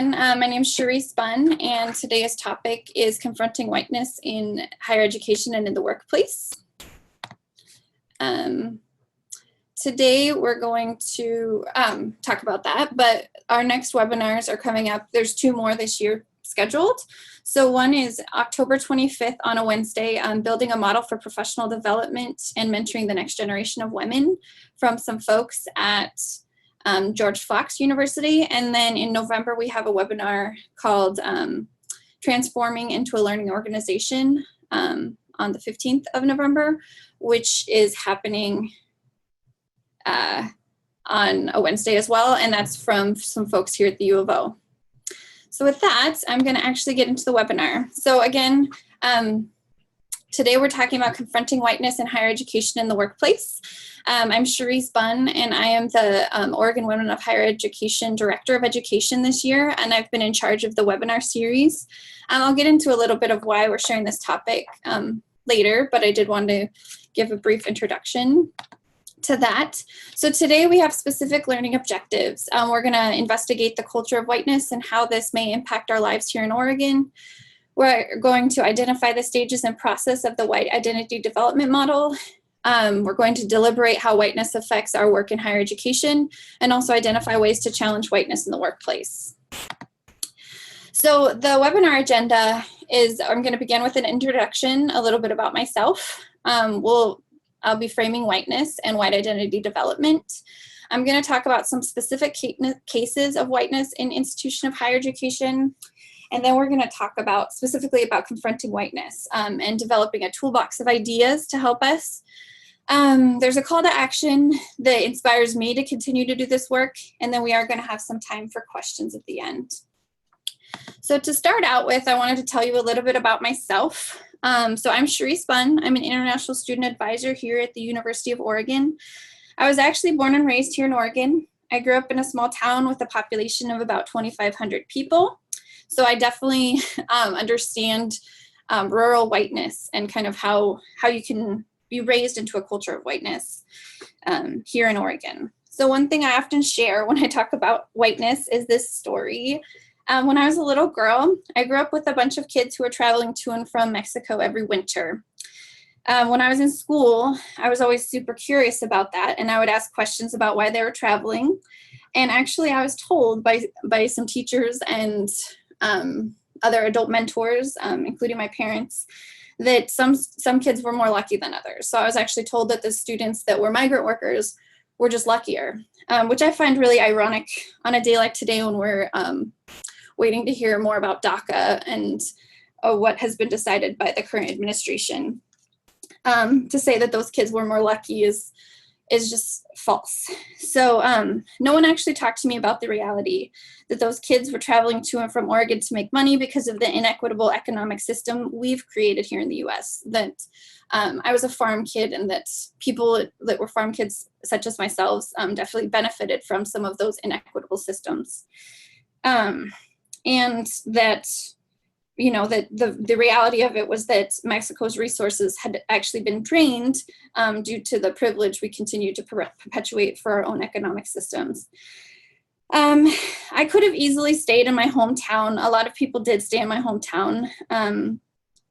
My name is Cherise Bun, and today's topic is confronting whiteness in higher education and in the workplace. Today we're going to talk about that, but our next webinars are coming up. There's 2 more this year scheduled. So one is October 25th on a Wednesday on building a model for professional development and mentoring the next generation of women from some folks at George Fox University. And then in November, we have a webinar called Transforming into a Learning Organization on the 15th of November, which is happening on a Wednesday as well. And that's from some folks here at the U of O. So with that, I'm going to actually get into the webinar. So again, today we're talking about confronting whiteness in higher education in the workplace. I'm Cherise Bun, and I am the Oregon Women of Higher Education Director of Education this year, and I've been in charge of the webinar series. I'll get into a little bit of why we're sharing this topic later, but I did want to give a brief introduction to that. So today we have specific learning objectives. We're going to investigate the culture of whiteness and how this may impact our lives here in Oregon. We're going to identify the stages and process of the white identity development model. We're going to deliberate how whiteness affects our work in higher education and also identify ways to challenge whiteness in the workplace. So the webinar agenda is, I'm going to begin with an introduction, a little bit about myself. I'll be framing whiteness and white identity development. I'm going to talk about some specific cases of whiteness in institution of higher education. And then we're going to talk about specifically about confronting whiteness and developing a toolbox of ideas to help us. There's a call to action that inspires me to continue to do this work. And then we are going to have some time for questions at the end. So to start out with, I wanted to tell you a little bit about myself. So I'm Cherise Bun. I'm an international student advisor here at the University of Oregon. I was actually born and raised here in Oregon. I grew up in a small town with a population of about 2,500 people. So I definitely understand rural whiteness and kind of how you can be raised into a culture of whiteness here in Oregon. So one thing I often share when I talk about whiteness is this story. When I was a little girl, I grew up with a bunch of kids who were traveling to and from Mexico every winter. When I was in school, I was always super curious about that, and I would ask questions about why they were traveling. And actually, I was told by some teachers and other adult mentors, including my parents, that some kids were more lucky than others. So I was actually told that the students that were migrant workers were just luckier, which I find really ironic on a day like today when we're waiting to hear more about DACA and what has been decided by the current administration. To say that those kids were more lucky is just false. So no one actually talked to me about the reality that those kids were traveling to and from Oregon to make money because of the inequitable economic system we've created here in the US. That I was a farm kid, and that people that were farm kids, such as myself, definitely benefited from some of those inequitable systems. And that, you know, that the reality of it was that Mexico's resources had actually been drained due to the privilege we continue to perpetuate for our own economic systems. I could have easily stayed in my hometown. A lot of people did stay in my hometown,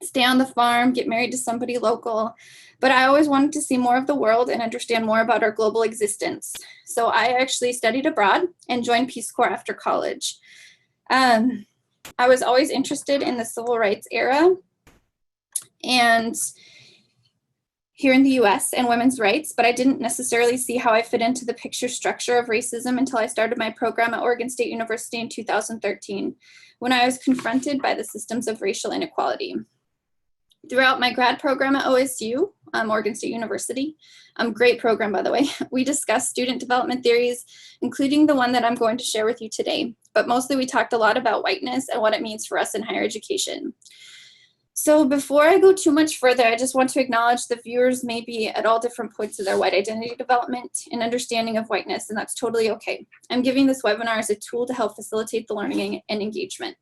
stay on the farm, get married to somebody local. But I always wanted to see more of the world and understand more about our global existence. So I actually studied abroad and joined Peace Corps after college. I was always interested in the civil rights era and here in the US and women's rights, but I didn't necessarily see how I fit into the picture structure of racism until I started my program at Oregon State University in 2013, when I was confronted by the systems of racial inequality. Throughout my grad program at OSU, Oregon State University, great program, by the way, we discussed student development theories, including the one that I'm going to share with you today. But mostly we talked a lot about whiteness and what it means for us in higher education. So before I go too much further, I just want to acknowledge that viewers may be at all different points of their white identity development and understanding of whiteness, and that's totally okay. I'm giving this webinar as a tool to help facilitate the learning and engagement.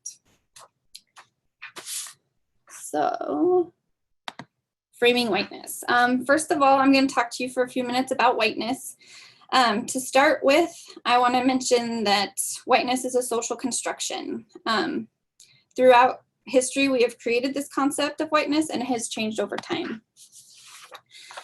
So, framing whiteness. First of all, I'm going to talk to you for a few minutes about whiteness. To start with, I want to mention that whiteness is a social construction. Throughout history, we have created this concept of whiteness, and it has changed over time.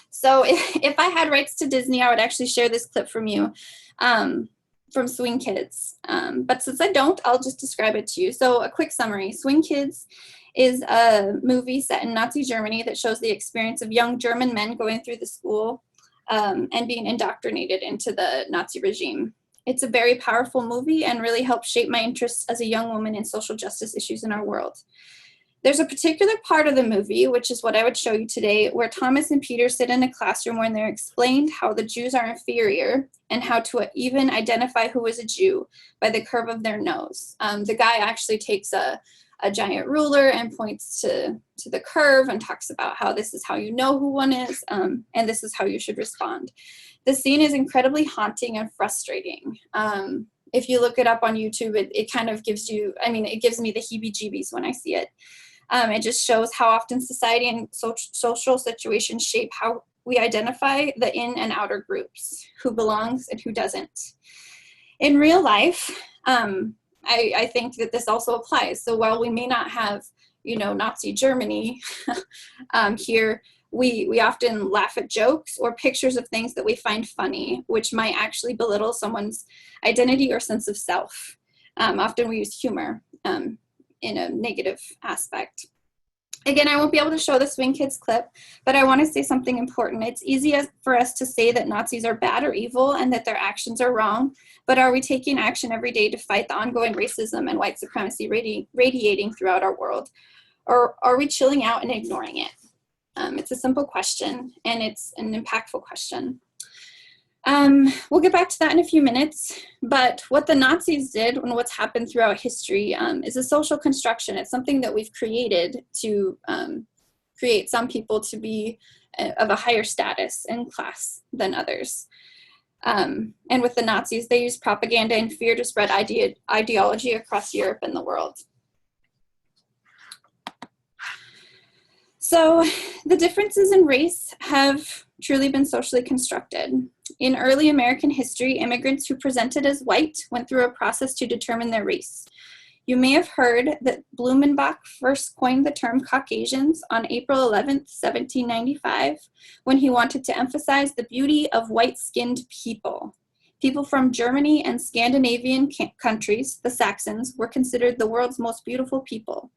So if I had rights to Disney, I would actually share this clip from you, from Swing Kids. But since I don't, I'll just describe it to you. So a quick summary. Swing Kids is a movie set in Nazi Germany that shows the experience of young German men going through the school and being indoctrinated into the Nazi regime. It's a very powerful movie and really helped shape my interests as a young woman in social justice issues in our world. There's a particular part of the movie, which is what I would show you today, where Thomas and Peter sit in a classroom where they're explained how the Jews are inferior and how to even identify who is a Jew by the curve of their nose. The guy actually takes a giant ruler and points to the curve and talks about how this is how you know who one is, and this is how you should respond. The scene is incredibly haunting and frustrating. If you look it up on YouTube, it kind of gives you, it gives me the heebie-jeebies when I see it. It just shows how often society and social situations shape how we identify the in and outer groups, who belongs and who doesn't. In real life, I think that this also applies. So while we may not have, Nazi Germany here, we often laugh at jokes or pictures of things that we find funny, which might actually belittle someone's identity or sense of self. Often we use humor in a negative aspect. Again, I won't be able to show the Swing Kids clip, but I want to say something important. It's easy for us to say that Nazis are bad or evil and that their actions are wrong, but are we taking action every day to fight the ongoing racism and white supremacy radiating throughout our world? Or are we chilling out and ignoring it? It's a simple question, and it's an impactful question. We'll get back to that in a few minutes, but what the Nazis did and what's happened throughout history is a social construction. It's something that we've created to create some people to be of a higher status and class than others. And with the Nazis, they used propaganda and fear to spread ideology across Europe and the world. So the differences in race have truly been socially constructed. In early American history, immigrants who presented as white went through a process to determine their race. You may have heard that Blumenbach first coined the term Caucasians on April 11th, 1795, when he wanted to emphasize the beauty of white-skinned people. People from Germany and Scandinavian countries, the Saxons, were considered the world's most beautiful people.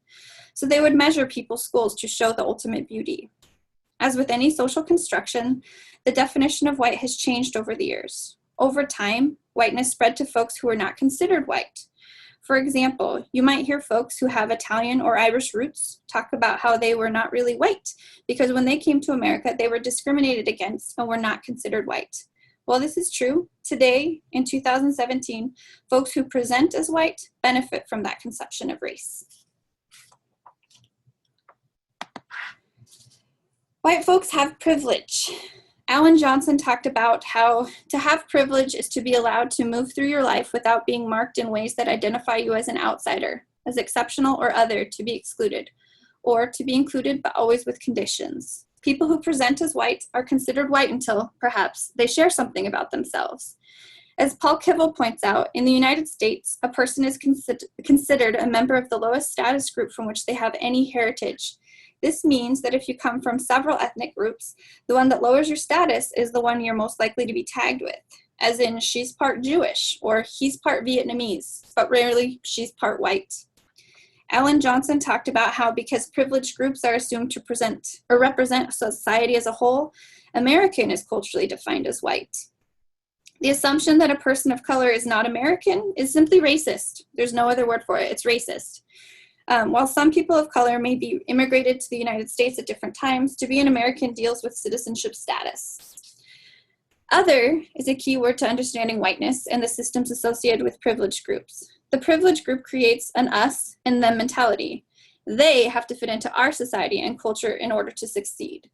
So they would measure people's skulls to show the ultimate beauty. As with any social construction, the definition of white has changed over the years. Over time, whiteness spread to folks who were not considered white. For example, you might hear folks who have Italian or Irish roots talk about how they were not really white because when they came to America, they were discriminated against and were not considered white. While this is true, today, in 2017, folks who present as white benefit from that conception of race. White folks have privilege. Alan Johnson talked about how to have privilege is to be allowed to move through your life without being marked in ways that identify you as an outsider, as exceptional or other, to be excluded, or to be included but always with conditions. People who present as white are considered white until, perhaps, they share something about themselves. As Paul Kivel points out, in the United States, a person is considered a member of the lowest status group from which they have any heritage. This means that if you come from several ethnic groups, the one that lowers your status is the one you're most likely to be tagged with, as in she's part Jewish or he's part Vietnamese, but rarely she's part white. Alan Johnson talked about how because privileged groups are assumed to present or represent society as a whole, American is culturally defined as white. The assumption that a person of color is not American is simply racist. There's no other word for it. It's racist. While some people of color may be immigrated to the United States at different times, to be an American deals with citizenship status. Other is a key word to understanding whiteness and the systems associated with privileged groups. The privileged group creates an us and them mentality. They have to fit into our society and culture in order to succeed.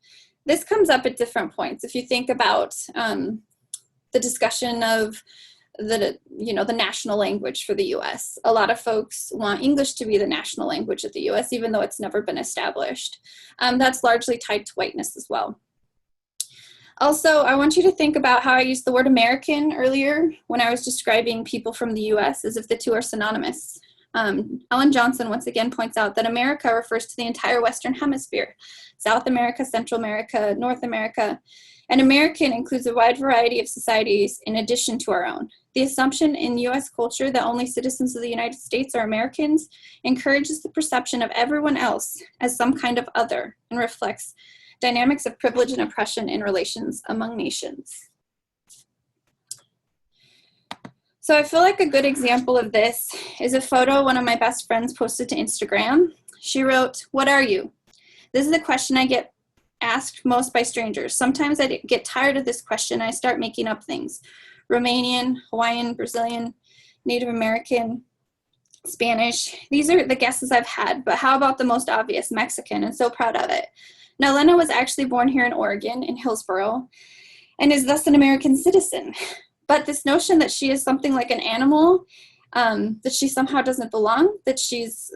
This comes up at different points. If you think about the discussion of the national language for the U.S. A lot of folks want English to be the national language of the U.S., even though it's never been established. That's largely tied to whiteness as well. Also, I want you to think about how I used the word American earlier when I was describing people from the US, as if the two are synonymous. Ellen Johnson once again points out that America refers to the entire Western Hemisphere, South America, Central America, North America, and American includes a wide variety of societies in addition to our own. The assumption in US culture that only citizens of the United States are Americans encourages the perception of everyone else as some kind of other and reflects dynamics of privilege and oppression in relations among nations. So I feel like a good example of this is a photo one of my best friends posted to Instagram. She wrote, "What are you?" This is a question I get asked most by strangers. Sometimes I get tired of this question and I start making up things. Romanian, Hawaiian, Brazilian, Native American, Spanish. These are the guesses I've had, but how about the most obvious, Mexican? And so proud of it. Now, Lena was actually born here in Oregon, in Hillsboro, and is thus an American citizen. But this notion that she is something like an animal, that she somehow doesn't belong, that she's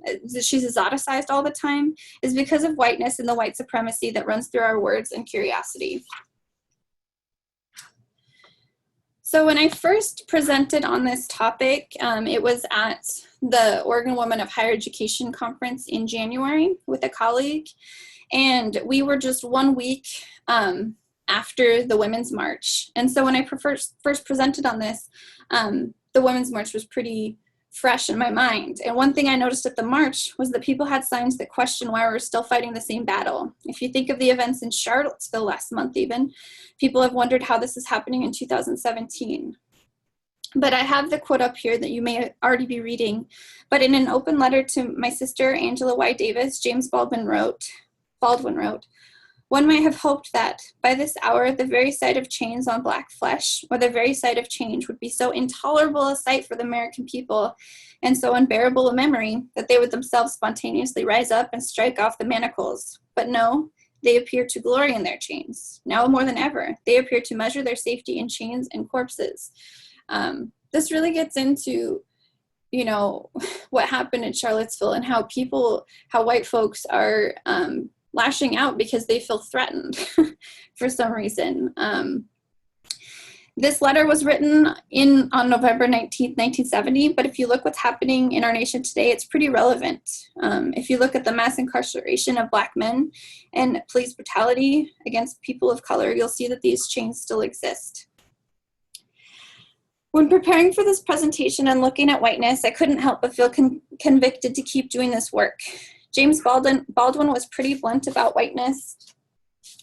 exoticized all the time, is because of whiteness and the white supremacy that runs through our words and curiosity. So when I first presented on this topic, it was at the Oregon Women of Higher Education conference in January with a colleague, and we were just 1 week after the Women's March. And so when I first presented on this, the Women's March was pretty fresh in my mind. And one thing I noticed at the march was that people had signs that question why we're still fighting the same battle. If you think of the events in Charlottesville last month even, people have wondered how this is happening in 2017. But I have the quote up here that you may already be reading. But in an open letter to my sister, Angela Y. Davis, James Baldwin wrote, "One might have hoped that, by this hour, the very sight of chains on black flesh, or the very sight of change, would be so intolerable a sight for the American people, and so unbearable a memory, that they would themselves spontaneously rise up and strike off the manacles. But no, they appear to glory in their chains. Now more than ever, they appear to measure their safety in chains and corpses." This really gets into, you know, what happened in Charlottesville and how white folks are lashing out because they feel threatened for some reason. This letter was written on November 19th, 1970, but if you look what's happening in our nation today, it's pretty relevant. If you look at the mass incarceration of Black men and police brutality against people of color, you'll see that these chains still exist. When preparing for this presentation and looking at whiteness, I couldn't help but feel convicted to keep doing this work. James Baldwin was pretty blunt about whiteness,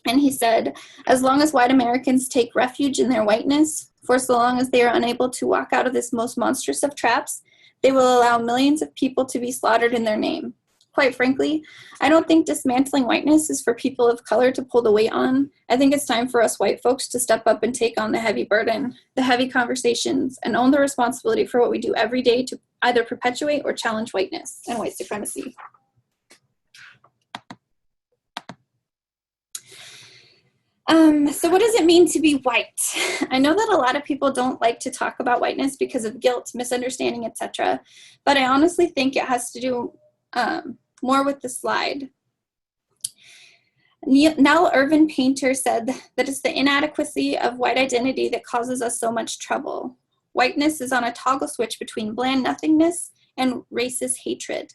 and he said, "As long as white Americans take refuge in their whiteness, for so long as they are unable to walk out of this most monstrous of traps, they will allow millions of people to be slaughtered in their name. Quite frankly, I don't think dismantling whiteness is for people of color to pull the weight on. I think it's time for us white folks to step up and take on the heavy burden, the heavy conversations, and own the responsibility for what we do every day to either perpetuate or challenge whiteness and white supremacy." So what does it mean to be white? I know that a lot of people don't like to talk about whiteness because of guilt, misunderstanding, etc. But I honestly think it has to do more with the slide. Nell Irvin Painter said that it's the inadequacy of white identity that causes us so much trouble. Whiteness is on a toggle switch between bland nothingness and racist hatred.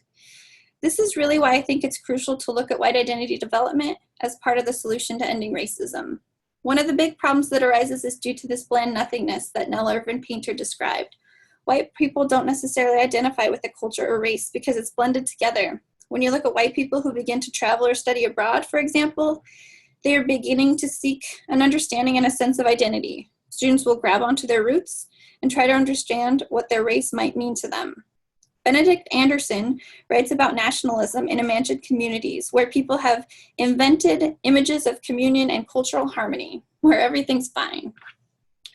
This is really why I think it's crucial to look at white identity development as part of the solution to ending racism. One of the big problems that arises is due to this bland nothingness that Nell Irvin Painter described. White people don't necessarily identify with a culture or race because it's blended together. When you look at white people who begin to travel or study abroad, for example, they are beginning to seek an understanding and a sense of identity. Students will grab onto their roots and try to understand what their race might mean to them. Benedict Anderson writes about nationalism in imagined communities where people have invented images of communion and cultural harmony, where everything's fine.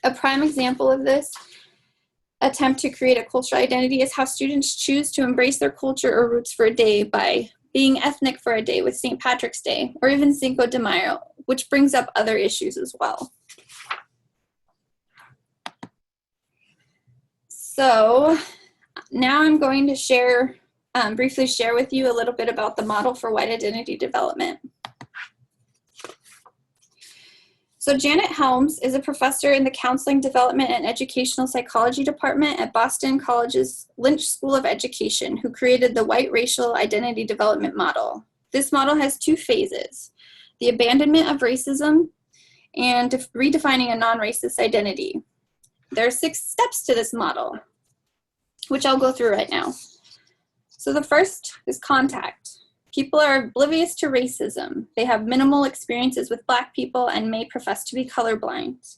A prime example of this attempt to create a cultural identity is how students choose to embrace their culture or roots for a day by being ethnic for a day with St. Patrick's Day, or even Cinco de Mayo, which brings up other issues as well. So now I'm going to briefly share with you a little bit about the model for white identity development. So Janet Helms is a professor in the Counseling, Development, and Educational Psychology Department at Boston College's Lynch School of Education, who created the White Racial Identity Development Model. This model has two phases: the abandonment of racism and redefining a non-racist identity. There are 6 steps to this model, which I'll go through right now. So the first is contact. People are oblivious to racism. They have minimal experiences with Black people and may profess to be colorblind.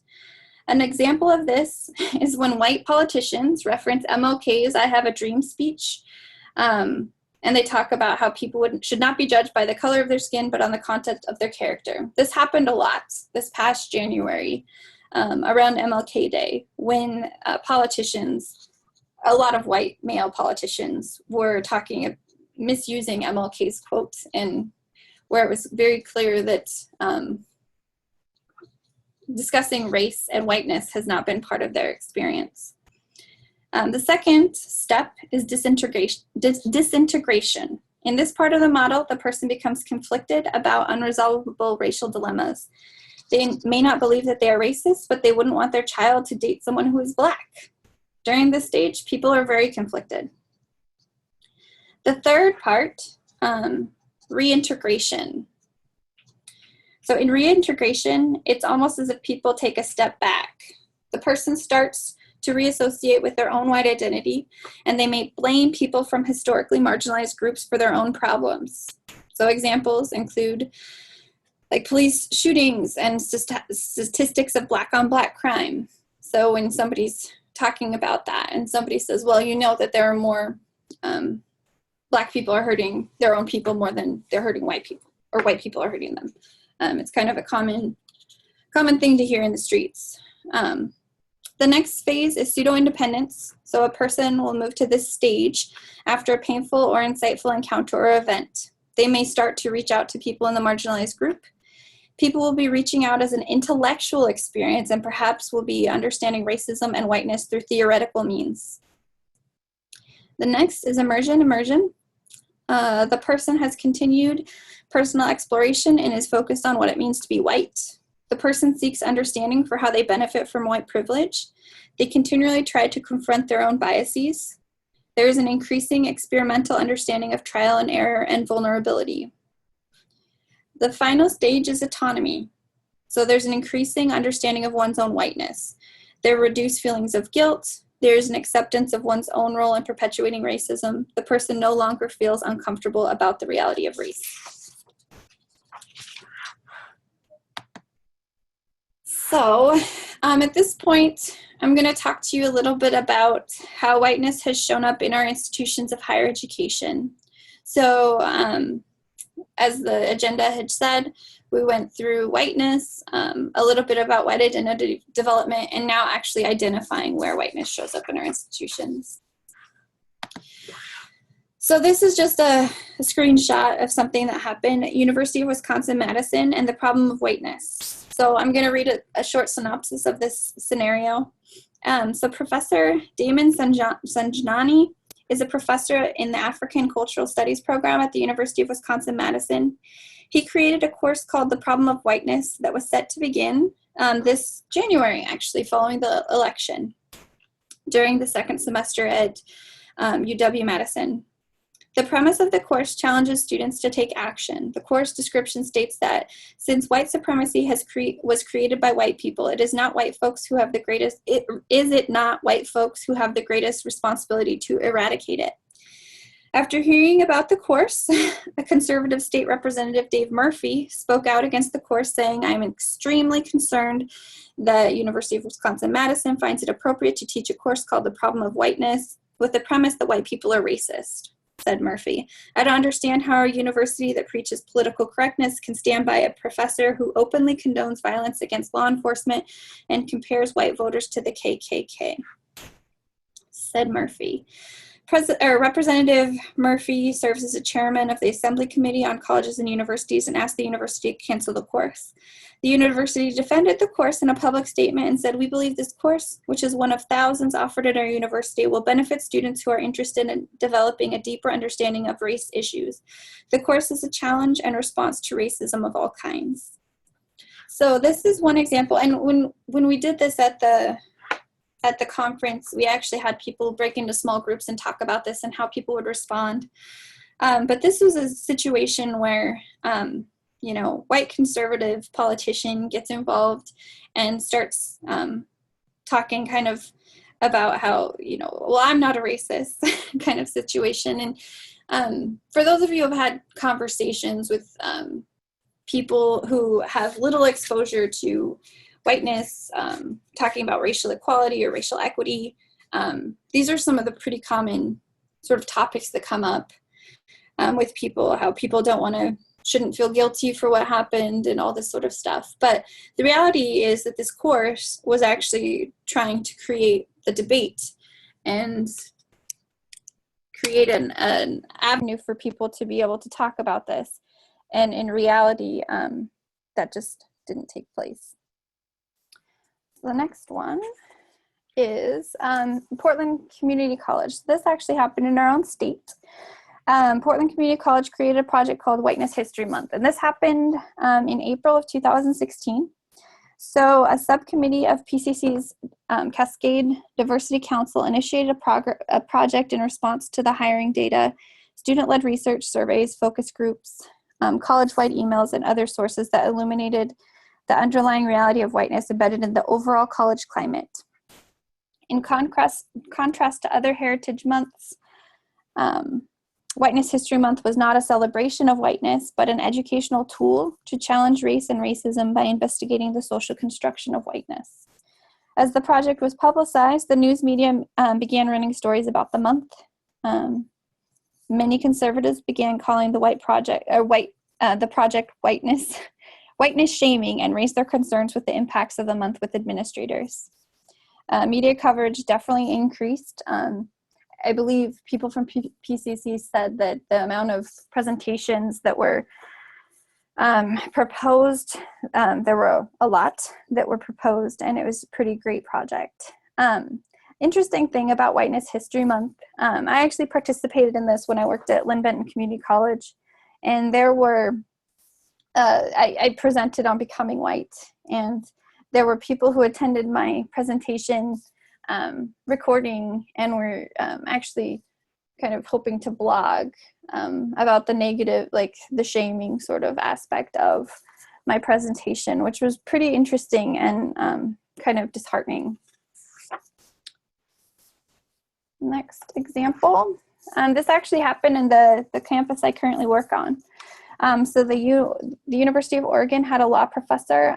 An example of this is when white politicians reference MLK's "I Have a Dream" speech, and they talk about how people should not be judged by the color of their skin, but on the content of their character. This happened a lot this past January, around MLK Day, when politicians, a lot of white male politicians, were misusing MLK's quotes, and where it was very clear that discussing race and whiteness has not been part of their experience. The second step is disintegration. In this part of the model, the person becomes conflicted about unresolvable racial dilemmas. They may not believe that they are racist, but they wouldn't want their child to date someone who is Black. During this stage, people are very conflicted. The third part, reintegration. So in reintegration, it's almost as if people take a step back. The person starts to reassociate with their own white identity, and they may blame people from historically marginalized groups for their own problems. So examples include like police shootings and statistics of Black on Black crime. So when somebody's talking about that and somebody says, well, you know that there are more Black people are hurting their own people more than they're hurting white people, or white people are hurting them. It's kind of a common thing to hear in the streets. The next phase is pseudo-independence. So a person will move to this stage after a painful or insightful encounter or event. They may start to reach out to people in the marginalized group. People will be reaching out as an intellectual experience and perhaps will be understanding racism and whiteness through theoretical means. The next is immersion. The person has continued personal exploration and is focused on what it means to be white. The person seeks understanding for how they benefit from white privilege. They continually try to confront their own biases. There is an increasing experimental understanding of trial and error and vulnerability. The final stage is autonomy. So there's an increasing understanding of one's own whiteness. There are reduced feelings of guilt. There's an acceptance of one's own role in perpetuating racism. The person no longer feels uncomfortable about the reality of race. So at this point, I'm going to talk to you a little bit about how whiteness has shown up in our institutions of higher education. So as the agenda had said, we went through whiteness, a little bit about white identity development, and now actually identifying where whiteness shows up in our institutions. So this is just a screenshot of something that happened at University of Wisconsin-Madison and the problem of whiteness. So I'm going to read a short synopsis of this scenario. So Professor Damon Sanjanani is a professor in the African Cultural Studies program at the University of Wisconsin-Madison. He created a course called The Problem of Whiteness that was set to begin this January, actually, following the election, during the second semester at UW-Madison. The premise of the course challenges students to take action. The course description states that since white supremacy was created by white people, it is not white folks who have the greatest responsibility to eradicate it. After hearing about the course, a conservative state representative, Dave Murphy, spoke out against the course, saying, "I'm extremely concerned that University of Wisconsin-Madison finds it appropriate to teach a course called The Problem of Whiteness with the premise that white people are racist," said Murphy. "I don't understand how a university that preaches political correctness can stand by a professor who openly condones violence against law enforcement and compares white voters to the KKK," said Murphy. Representative Murphy serves as a chairman of the Assembly Committee on Colleges and Universities and asked the university to cancel the course. The university defended the course in a public statement and said, "We believe this course, which is one of thousands offered at our university, will benefit students who are interested in developing a deeper understanding of race issues. The course is a challenge and response to racism of all kinds." So this is one example, and when we did this at the conference, we actually had people break into small groups and talk about this and how people would respond. But this was a situation where, you know, white conservative politician gets involved and starts talking kind of about how, you know, well, I'm not a racist kind of situation. And for those of you who have had conversations with people who have little exposure to whiteness, talking about racial equality or racial equity, these are some of the pretty common sort of topics that come up with people, how people shouldn't feel guilty for what happened and all this sort of stuff. But the reality is that this course was actually trying to create the debate and create an avenue for people to be able to talk about this. And in reality, that just didn't take place. So the next one is Portland Community College. This actually happened in our own state. Portland Community College created a project called Whiteness History Month, and this happened in April of 2016. So a subcommittee of PCC's Cascade Diversity Council initiated a project in response to the hiring data, student-led research surveys, focus groups, college-wide emails, and other sources that illuminated the underlying reality of whiteness embedded in the overall college climate. In contrast to other heritage months, Whiteness History Month was not a celebration of whiteness, but an educational tool to challenge race and racism by investigating the social construction of whiteness. As the project was publicized, the news media began running stories about the month. Many conservatives began calling the project whiteness shaming, and raised their concerns with the impacts of the month with administrators. Media coverage definitely increased. I believe people from PCC said that the amount of presentations that were proposed, there were a lot that were proposed, and it was a pretty great project. Interesting thing about Whiteness History Month, I actually participated in this when I worked at Lynn Benton Community College, and there were, I presented on becoming white, and there were people who attended my presentation recording and were actually kind of hoping to blog about the negative, like the shaming sort of aspect of my presentation, which was pretty interesting and kind of disheartening. Next example. This actually happened in the campus I currently work on. So the University of Oregon had a law professor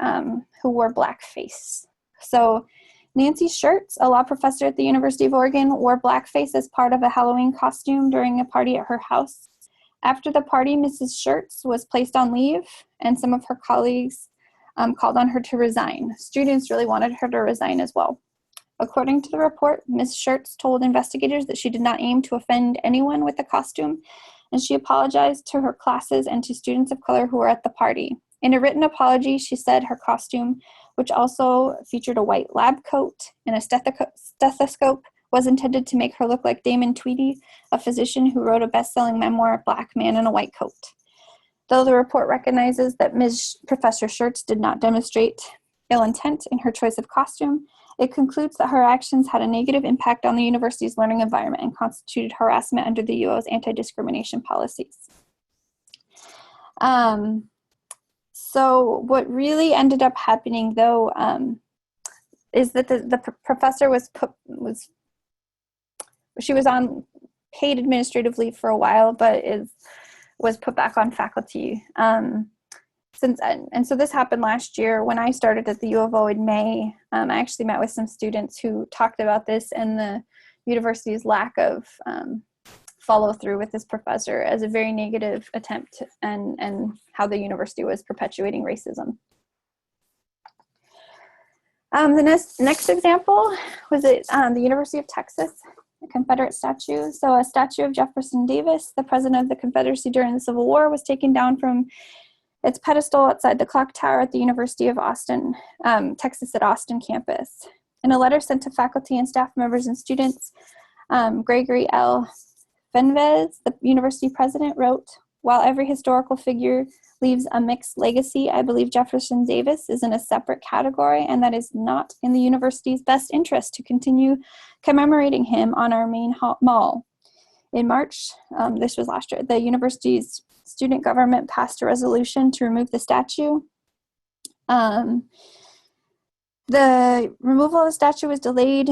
who wore blackface. So Nancy Schertz, a law professor at the University of Oregon, wore blackface as part of a Halloween costume during a party at her house. After the party, Mrs. Schertz was placed on leave, and some of her colleagues called on her to resign. Students really wanted her to resign as well. According to the report, Ms. Schertz told investigators that she did not aim to offend anyone with the costume, and she apologized to her classes and to students of color who were at the party. In a written apology, she said her costume, which also featured a white lab coat and a stethoscope, was intended to make her look like Damon Tweedy, a physician who wrote a best-selling memoir, Black Man in a White Coat. Though the report recognizes that Ms. Professor Schertz did not demonstrate ill intent in her choice of costume, it concludes that her actions had a negative impact on the university's learning environment and constituted harassment under the UO's anti-discrimination policies. So what really ended up happening, though, is that the professor was on paid administrative leave for a while, but was put back on faculty. So this happened last year when I started at the U of O in May. I actually met with some students who talked about this and the university's lack of follow through with this professor as a very negative attempt, and how the university was perpetuating racism. The next example was at the University of Texas, a Confederate statue. So a statue of Jefferson Davis, the president of the Confederacy during the Civil War, was taken down from its pedestal outside the clock tower at the University of Austin, Texas at Austin campus. In a letter sent to faculty and staff members and students, Gregory L. Fenves, the university president, wrote, while every historical figure leaves a mixed legacy, I believe Jefferson Davis is in a separate category, and that is not in the university's best interest to continue commemorating him on our main mall. In March, this was last year, the university's student government passed a resolution to remove the statue. The removal of the statue was delayed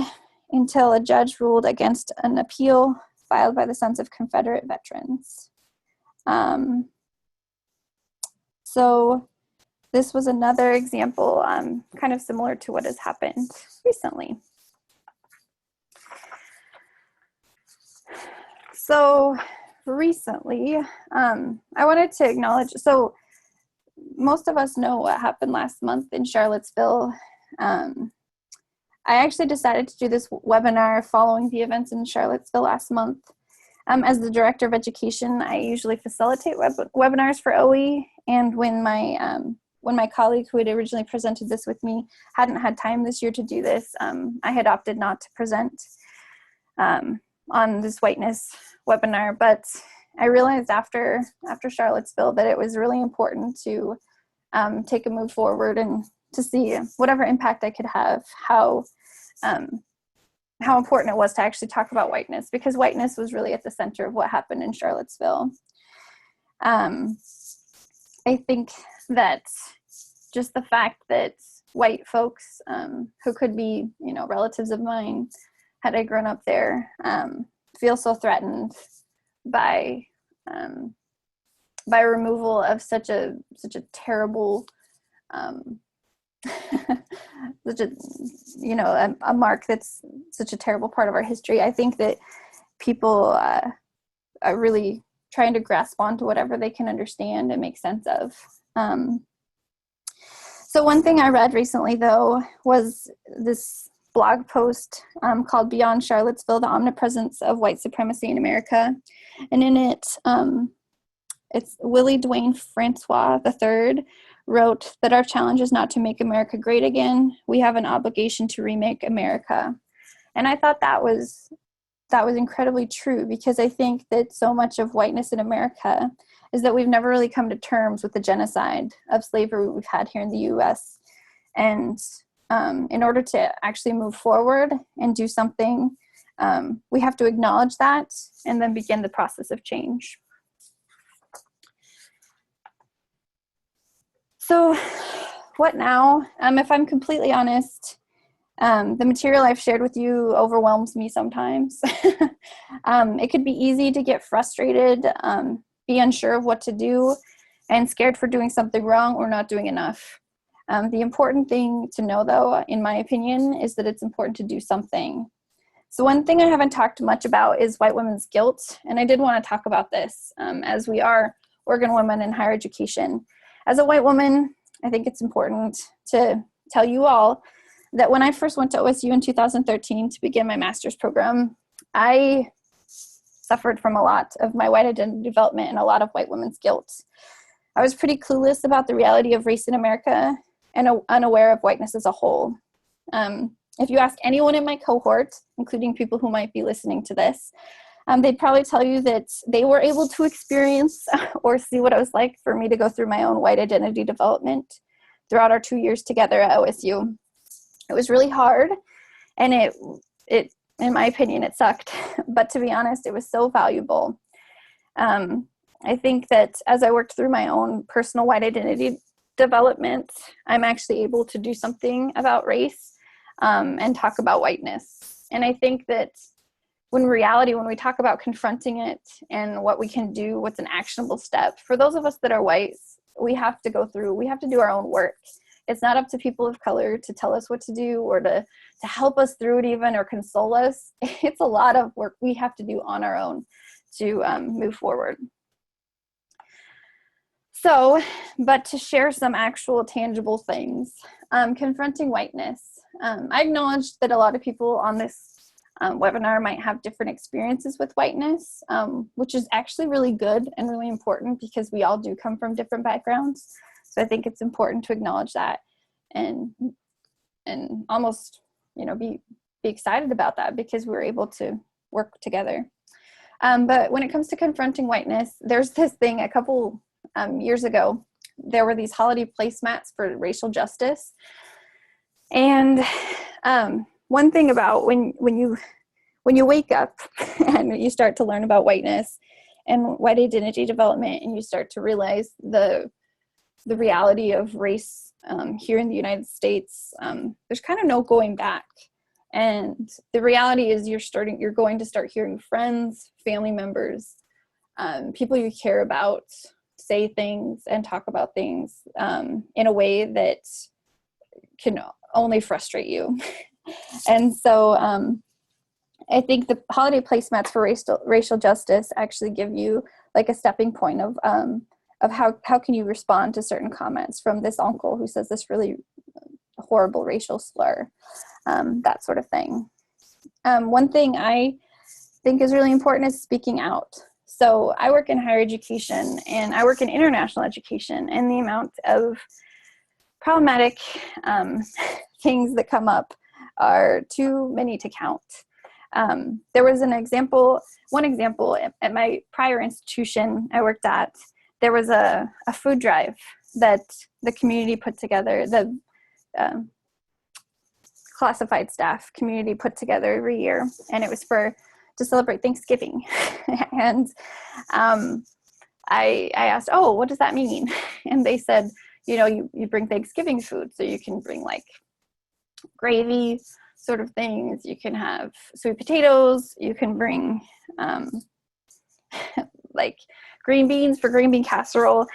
until a judge ruled against an appeal filed by the Sons of Confederate Veterans. So this was another example, kind of similar to what has happened recently. So recently, I wanted to acknowledge, so most of us know what happened last month in Charlottesville. I actually decided to do this webinar following the events in Charlottesville last month. As the Director of Education, I usually facilitate webinars for OE, and when my colleague who had originally presented this with me hadn't had time this year to do this, I had opted not to present on this whiteness webinar, but I realized after Charlottesville that it was really important to take a move forward and to see whatever impact I could have, how important it was to actually talk about whiteness, because whiteness was really at the center of what happened in Charlottesville. I think that just the fact that white folks who could be, relatives of mine, had I grown up there, feel so threatened by removal of such a terrible such a mark that's such a terrible part of our history. I think that people are really trying to grasp onto whatever they can understand and make sense of. So one thing I read recently, though, was this blog post called Beyond Charlottesville, the Omnipresence of White Supremacy in America. And in it, it's Willie Dwayne Francois III wrote that our challenge is not to make America great again. We have an obligation to remake America. And I thought that was incredibly true, because I think that so much of whiteness in America is that we've never really come to terms with the genocide of slavery we've had here in the U.S. And in order to actually move forward and do something, we have to acknowledge that and then begin the process of change. So what now? If I'm completely honest, the material I've shared with you overwhelms me sometimes. It could be easy to get frustrated, be unsure of what to do, and scared for doing something wrong or not doing enough. The important thing to know, though, in my opinion, is that it's important to do something. So one thing I haven't talked much about is white women's guilt, and I did want to talk about this as we are Oregon women in higher education. As a white woman, I think it's important to tell you all that when I first went to OSU in 2013 to begin my master's program, I suffered from a lot of my white identity development and a lot of white women's guilt. I was pretty clueless about the reality of race in America and unaware of whiteness as a whole. If you ask anyone in my cohort, including people who might be listening to this, they'd probably tell you that they were able to experience or see what it was like for me to go through my own white identity development throughout our 2 years together at OSU. It was really hard, and it in my opinion, it sucked. But to be honest, it was so valuable. I think that as I worked through my own personal white identity development, I'm actually able to do something about race and talk about whiteness. And I think that when we talk about confronting it and what we can do, what's an actionable step, for those of us that are whites, we have to do our own work. It's not up to people of color to tell us what to do or to help us through it even, or console us. It's a lot of work we have to do on our own to move forward. So, but to share some actual tangible things, confronting whiteness. I acknowledge that a lot of people on this webinar might have different experiences with whiteness, which is actually really good and really important, because we all do come from different backgrounds. So I think it's important to acknowledge that and almost, be excited about that, because we're able to work together. But when it comes to confronting whiteness, there's this thing a couple years ago, there were these holiday placemats for racial justice. And one thing about when you wake up and you start to learn about whiteness and white identity development, and you start to realize the reality of race here in the United States, there's kind of no going back. And the reality is you're going to start hearing friends, family members, people you care about say things and talk about things in a way that can only frustrate you. And so I think the holiday placemats for racial justice actually give you like a stepping point of how can you respond to certain comments from this uncle who says this really horrible racial slur, that sort of thing. One thing I think is really important is speaking out. So I work in higher education and I work in international education, and the amount of problematic things that come up are too many to count. There was one example at my prior institution I worked at. There was a food drive that the community put together, the classified staff community put together every year, and it was to celebrate Thanksgiving. And I asked, oh, what does that mean? And they said, you bring Thanksgiving food, so you can bring like gravy sort of things, you can have sweet potatoes, you can bring like green beans for green bean casserole.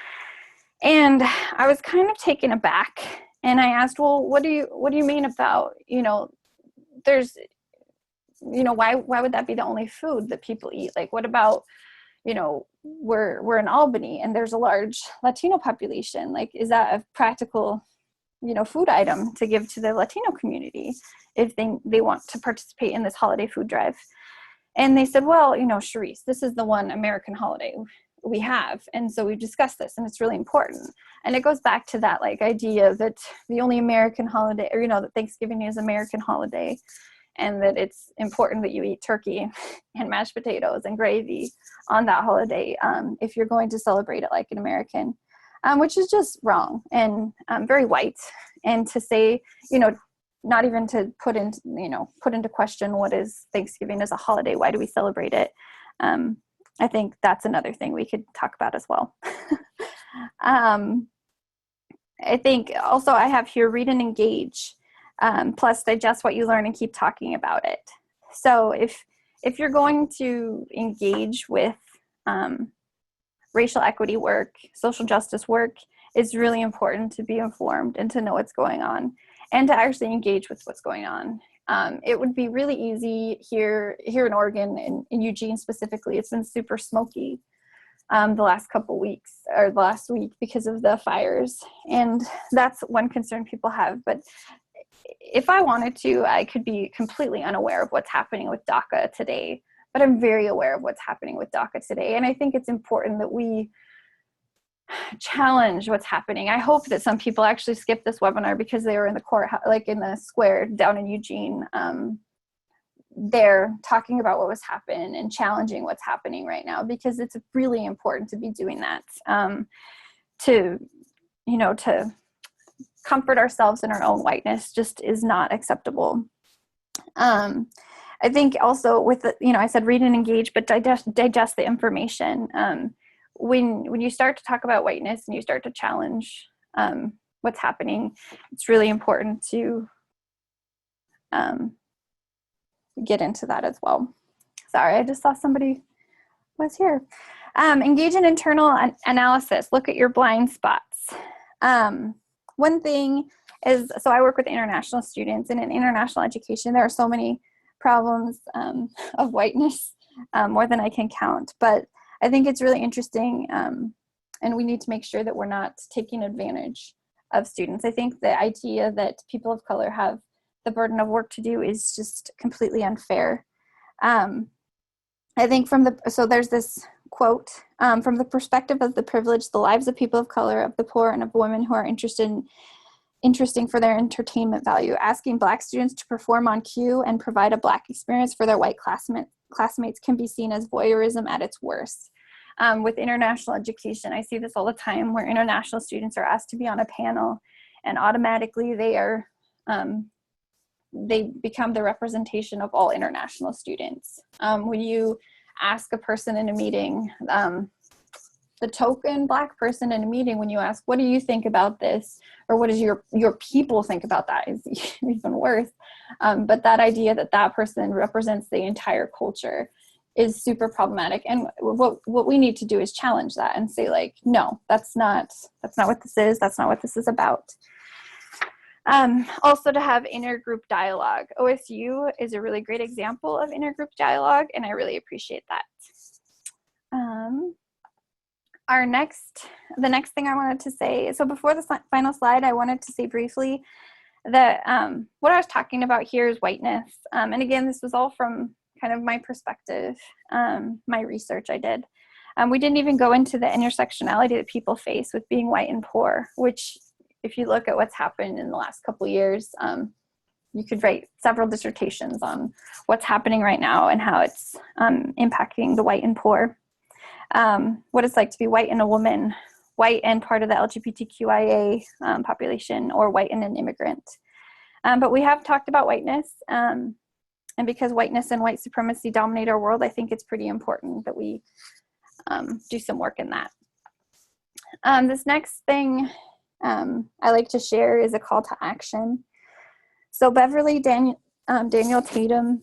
And I was kind of taken aback, and I asked, well, what do you mean about, there's, why would that be the only food that people eat? Like, what about, we're in Albany and there's a large Latino population. Like, is that a practical, food item to give to the Latino community if they want to participate in this holiday food drive? And they said, well, Cherise, this is the one American holiday we have. And so we've discussed this, and it's really important. And it goes back to that like idea that the only American holiday, or, that Thanksgiving is American holiday, and that it's important that you eat turkey and mashed potatoes and gravy on that holiday if you're going to celebrate it like an American, which is just wrong and very white. And to say, not even to put into question what is Thanksgiving as a holiday, why do we celebrate it? I think that's another thing we could talk about as well. I think also I have here read and engage, plus digest what you learn and keep talking about it. So if you're going to engage with racial equity work, social justice work, it's really important to be informed and to know what's going on and to actually engage with what's going on. It would be really easy here in Oregon, in Eugene specifically. It's been super smoky the last couple weeks, or the last week, because of the fires. And that's one concern people have. But if I wanted to, I could be completely unaware of what's happening with DACA today. But I'm very aware of what's happening with DACA today. And I think it's important that we challenge what's happening. I hope that some people actually skipped this webinar because they were in the courthouse, like in the square down in Eugene, there talking about what was happening and challenging what's happening right now, because it's really important to be doing that, to comfort ourselves in our own whiteness just is not acceptable. I think also with the, I said read and engage, but digest the information. When you start to talk about whiteness and you start to challenge what's happening, it's really important to get into that as well. Sorry, I just saw somebody was here. Engage in internal analysis. Look at your blind spots. One thing is, so I work with international students, and in international education, there are so many problems of whiteness, more than I can count. But I think it's really interesting, and we need to make sure that we're not taking advantage of students. I think the idea that people of color have the burden of work to do is just completely unfair. I think so there's this quote, from the perspective of the privileged, the lives of people of color, of the poor, and of women who are interesting for their entertainment value. Asking Black students to perform on cue and provide a Black experience for their white classmates can be seen as voyeurism at its worst. With international education, I see this all the time where international students are asked to be on a panel and automatically they become the representation of all international students. When you ask a person in a meeting, the token Black person in a meeting, when you ask, what do you think about this? Or what does your people think about that is even worse. But that idea that that person represents the entire culture is super problematic. And what we need to do is challenge that and say, like, no, that's not what this is. That's not what this is about. Also to have intergroup dialogue. OSU is a really great example of intergroup dialogue, and I really appreciate that. The next thing I wanted to say, so before the final slide, I wanted to say briefly that what I was talking about here is whiteness. And again, this was all from kind of my perspective, my research I did. We didn't even go into the intersectionality that people face with being white and poor, which if you look at what's happened in the last couple of years, you could write several dissertations on what's happening right now and how it's impacting the white and poor. What it's like to be white and a woman, white and part of the LGBTQIA population, or white and an immigrant. But we have talked about whiteness, and because whiteness and white supremacy dominate our world, I think it's pretty important that we do some work in that. This next thing I like to share is a call to action. So Beverly Daniel Tatum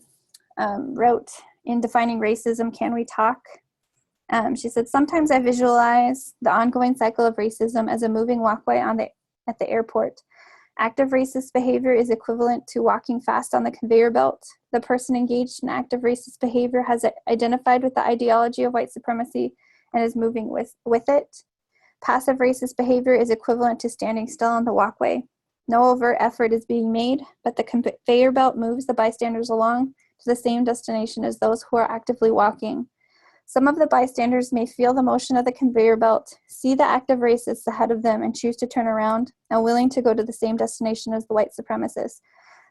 wrote in Defining Racism, Can We Talk? She said, sometimes I visualize the ongoing cycle of racism as a moving walkway at the airport. Active racist behavior is equivalent to walking fast on the conveyor belt. The person engaged in active racist behavior has identified with the ideology of white supremacy and is moving with it. Passive racist behavior is equivalent to standing still on the walkway. No overt effort is being made, but the conveyor belt moves the bystanders along to the same destination as those who are actively walking. Some of the bystanders may feel the motion of the conveyor belt, see the active racists ahead of them, and choose to turn around and willing to go to the same destination as the white supremacists.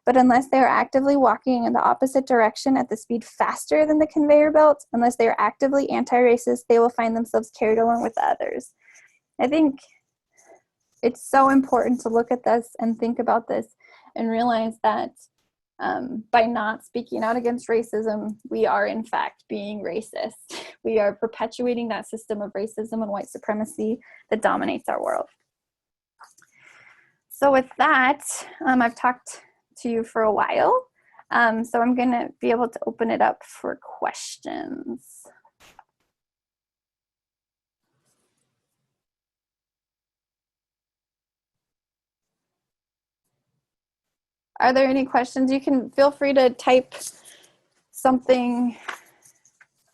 But unless they are actively walking in the opposite direction at the speed faster than the conveyor belt, unless they are actively anti-racist, they will find themselves carried along with the others. I think it's so important to look at this and think about this and realize that by not speaking out against racism, we are in fact being racist. We are perpetuating that system of racism and white supremacy that dominates our world. So with that, I've talked to you for a while. So I'm going to be able to open it up for questions. Are there any questions? You can feel free to type something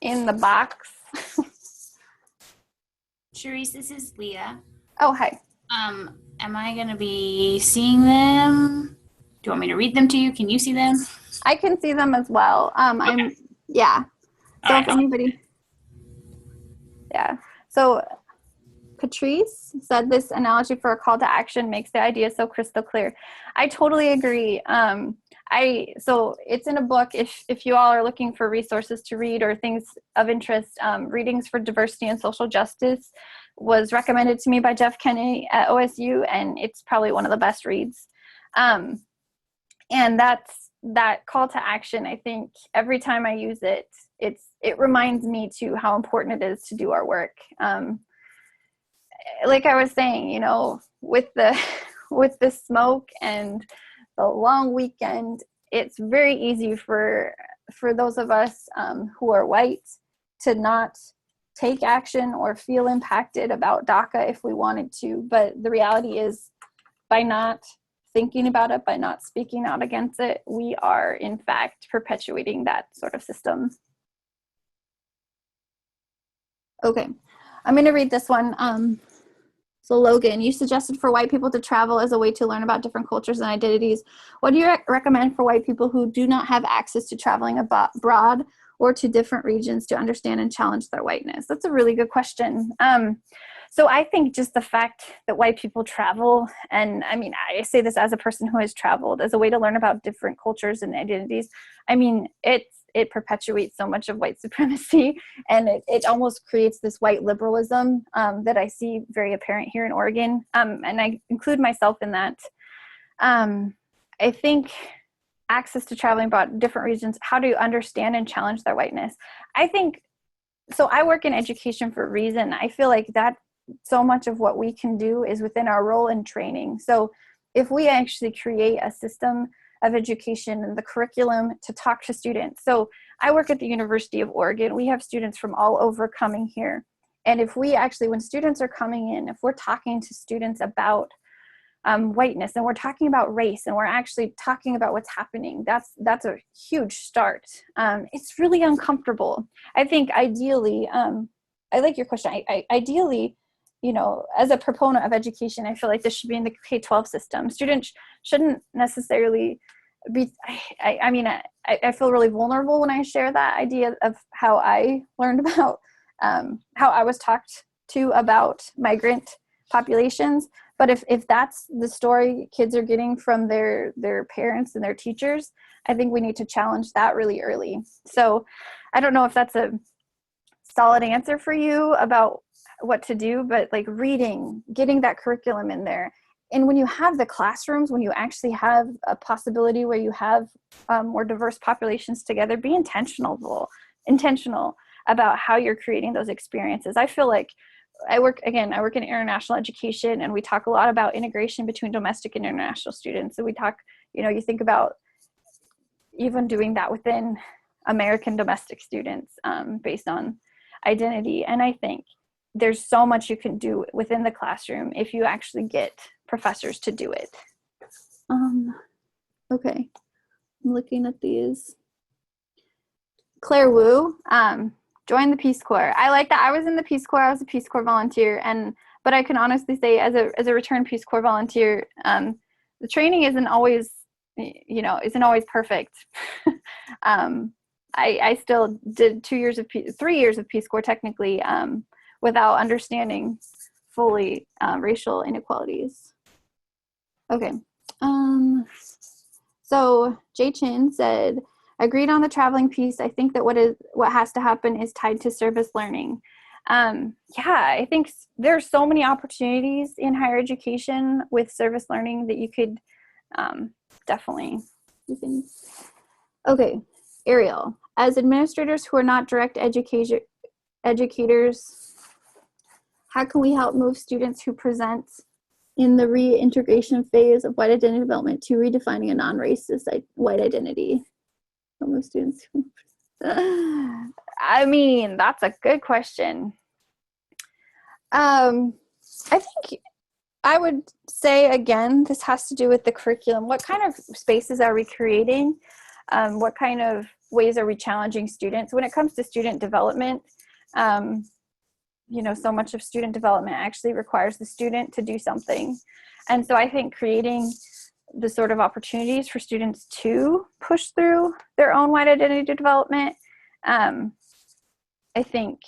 in the box. Cherise, this is Leah. Oh, hi. Am I going to be seeing them? Do you want me to read them to you? Can you see them? I can see them as well. Okay. Yeah. So All if right. anybody, yeah. So Patrice said this analogy for a call to action makes the idea so crystal clear. I totally agree. So it's in a book. If you all are looking for resources to read or things of interest, Readings for Diversity and Social Justice was recommended to me by Jeff Kenney at OSU, and it's probably one of the best reads. And that call to action. I think every time I use it, it reminds me to how important it is to do our work. Like I was saying, you know, with the smoke and the long weekend, it's very easy for those of us who are white to not take action or feel impacted about DACA if we wanted to. But the reality is, by not thinking about it, by not speaking out against it, we are in fact perpetuating that sort of system. Okay, I'm going to read this one. So Logan, you suggested for white people to travel as a way to learn about different cultures and identities. What do you recommend for white people who do not have access to traveling abroad or to different regions to understand and challenge their whiteness? That's a really good question. So I think just the fact that white people travel, and I mean, I say this as a person who has traveled, as a way to learn about different cultures and identities. I mean, it's it perpetuates so much of white supremacy, and it almost creates this white liberalism that I see very apparent here in Oregon, and I include myself in that. I think access to traveling abroad, different regions, how do you understand and challenge their whiteness? I think, so I work in education for a reason. I feel like that so much of what we can do is within our role in training. So if we actually create a system of education and the curriculum to talk to students. So I work at the University of Oregon. We have students from all over coming here. And if we actually, when students are coming in, if we're talking to students about whiteness, and we're talking about race, and we're actually talking about what's happening, that's a huge start. It's really uncomfortable. I think ideally, I like your question. Ideally, you know, as a proponent of education, I feel like this should be in the K-12 system. Students shouldn't necessarily be, I mean, I feel really vulnerable when I share that idea of how I learned about, how I was talked to about migrant populations. But if that's the story kids are getting from their parents and their teachers, I think we need to challenge that really early. So I don't know if that's a solid answer for you about what to do, but like reading, getting that curriculum in there. And when you have the classrooms, when you actually have a possibility where you have more diverse populations together, be intentional about how you're creating those experiences. I feel like I work in international education, and we talk a lot about integration between domestic and international students. So we talk, you know, you think about even doing that within American domestic students based on identity. And I think there's so much you can do within the classroom if you actually get professors to do it. Okay, I'm looking at these. Claire Wu, join the Peace Corps. I like that. I was in the Peace Corps. I was a Peace Corps volunteer, but I can honestly say, as a returned Peace Corps volunteer, the training isn't always perfect. I still did 3 years of Peace Corps technically, without understanding fully racial inequalities. Okay. So Jay Chin said, agreed on the traveling piece. I think that what has to happen is tied to service learning. Yeah, I think there's so many opportunities in higher education with service learning that you could definitely do things. Okay, Ariel, as administrators who are not direct educators, how can we help move students who present in the reintegration phase of white identity development to redefining a non-racist white identity? Students. I mean, that's a good question. I think I would say, again, this has to do with the curriculum. What kind of spaces are we creating? What kind of ways are we challenging students? When it comes to student development, you know, so much of student development actually requires the student to do something. And so I think creating the sort of opportunities for students to push through their own white identity development, I think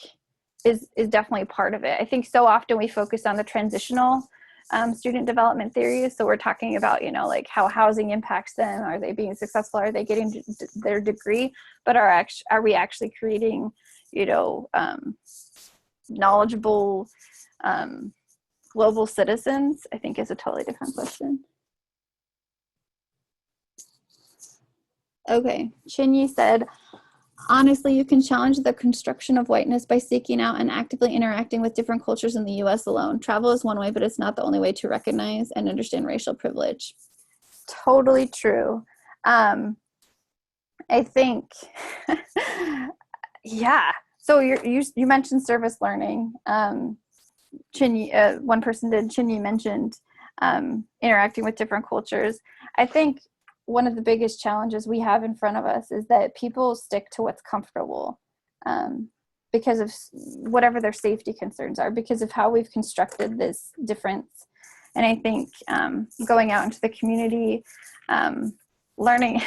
is definitely part of it. I think so often we focus on the transitional student development theories. So we're talking about, you know, like how housing impacts them. Are they being successful? Are they getting their degree? But are we actually creating, you know, knowledgeable global citizens? I think is a totally different question. Okay, Chinyi said, honestly, you can challenge the construction of whiteness by seeking out and actively interacting with different cultures in the US alone. Travel is one way, but it's not the only way to recognize and understand racial privilege. Totally true. I think, yeah. So you mentioned service learning. Chinyi, one person did, Chinyi mentioned interacting with different cultures. I think one of the biggest challenges we have in front of us is that people stick to what's comfortable because of whatever their safety concerns are, because of how we've constructed this difference. And I think going out into the community, learning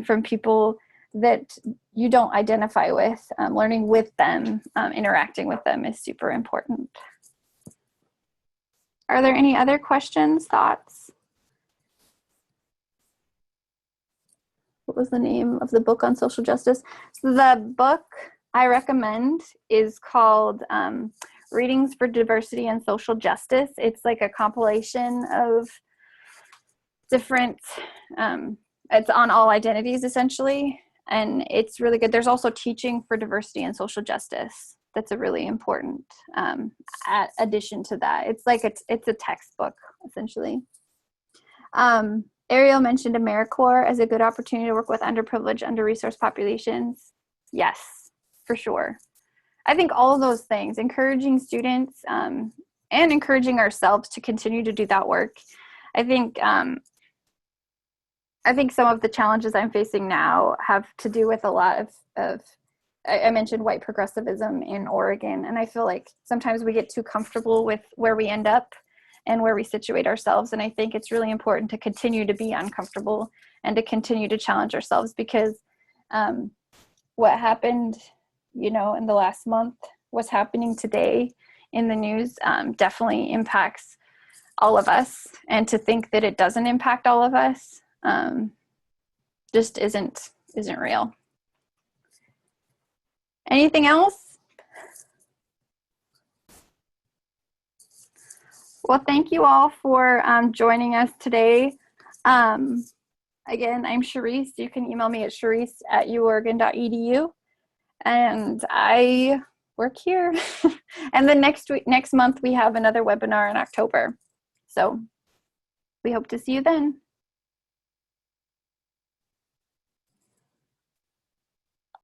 from people that you don't identify with, learning with them, interacting with them is super important. Are there any other questions, thoughts? what was the name of the book on social justice? So the book I recommend is called Readings for Diversity and Social Justice. It's like a compilation of different, it's on all identities essentially, and it's really good. There's also Teaching for Diversity and Social Justice. That's a really important addition to that. It's like it's a textbook essentially. Ariel mentioned AmeriCorps as a good opportunity to work with underprivileged, under-resourced populations. Yes, for sure. I think all of those things, encouraging students and encouraging ourselves to continue to do that work. I think some of the challenges I'm facing now have to do with a lot of I mentioned white progressivism in Oregon, and I feel like sometimes we get too comfortable with where we end up and where we situate ourselves. And I think it's really important to continue to be uncomfortable and to continue to challenge ourselves, because what happened, in the last month, what's happening today in the news definitely impacts all of us. And to think that it doesn't impact all of us just isn't real. Anything else? Well, thank you all for joining us today. Again, I'm Cherise. You can email me at cherise@uoregon.edu. And I work here. And then next month, we have another webinar in October. So we hope to see you then.